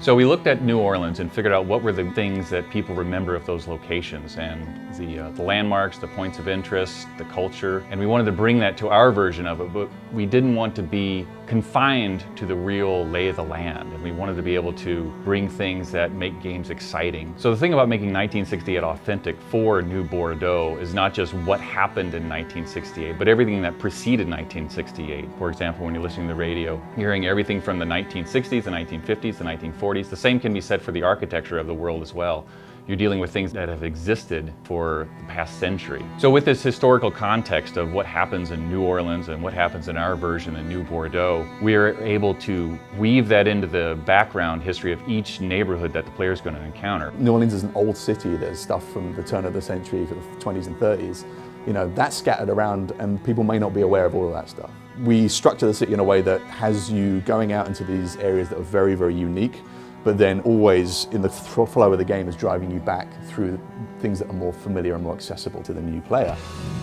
So we looked at New Orleans and figured out what were the things that people remember of those locations, and the landmarks, the points of interest, the culture, and we wanted to bring that to our version of it, but we didn't want to be confined to the real lay of the land, and we wanted to be able to bring things that make games exciting. So the thing about making 1968 authentic for New Bordeaux is not just what happened in 1968, but everything that preceded 1968. For example, when you're listening to the radio, you're hearing everything from the 1960s, the 1950s, the 1940s. The same can be said for the architecture of the world as well. You're dealing with things that have existed for the past century. So with this historical context of what happens in New Orleans and what happens in our version in New Bordeaux, we are able to weave that into the background history of each neighborhood that the player is going to encounter. New Orleans is an old city. There's stuff from the turn of the century, for the 20s and 30s. You know, that's scattered around and people may not be aware of all of that stuff. We structure the city in a way that has you going out into these areas that are very, very unique, but then always in the flow of the game is driving you back through things that are more familiar and more accessible to the new player.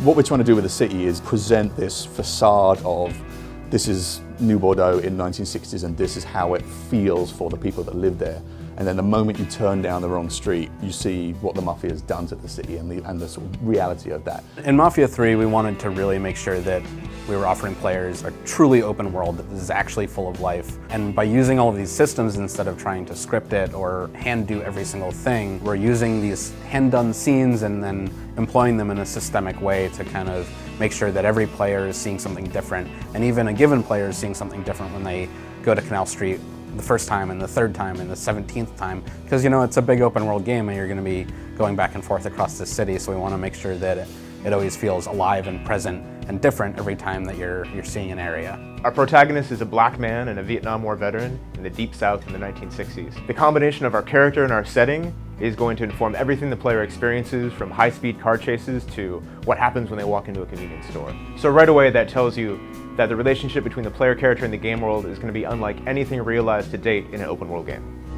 What we're trying to do with the city is present this facade of this is New Bordeaux in 1960s and this is how it feels for the people that live there. And then the moment you turn down the wrong street, you see what the Mafia has done to the city and the sort of reality of that. In Mafia III, we wanted to really make sure that we were offering players a truly open world that is actually full of life. And by using all of these systems, instead of trying to script it or hand do every single thing, we're using these hand-done scenes and then employing them in a systemic way to kind of make sure that every player is seeing something different. And even a given player is seeing something different when they go to Canal Street the first time and the third time and the 17th time, because you know it's a big open world game and you're going to be going back and forth across the city, so we want to make sure that it always feels alive and present and different every time that you're seeing an area. Our protagonist is a black man and a Vietnam War veteran in the Deep South in the 1960s. The combination of our character and our setting is going to inform everything the player experiences, from high-speed car chases to what happens when they walk into a convenience store. So right away that tells you that the relationship between the player character and the game world is going to be unlike anything realized to date in an open world game.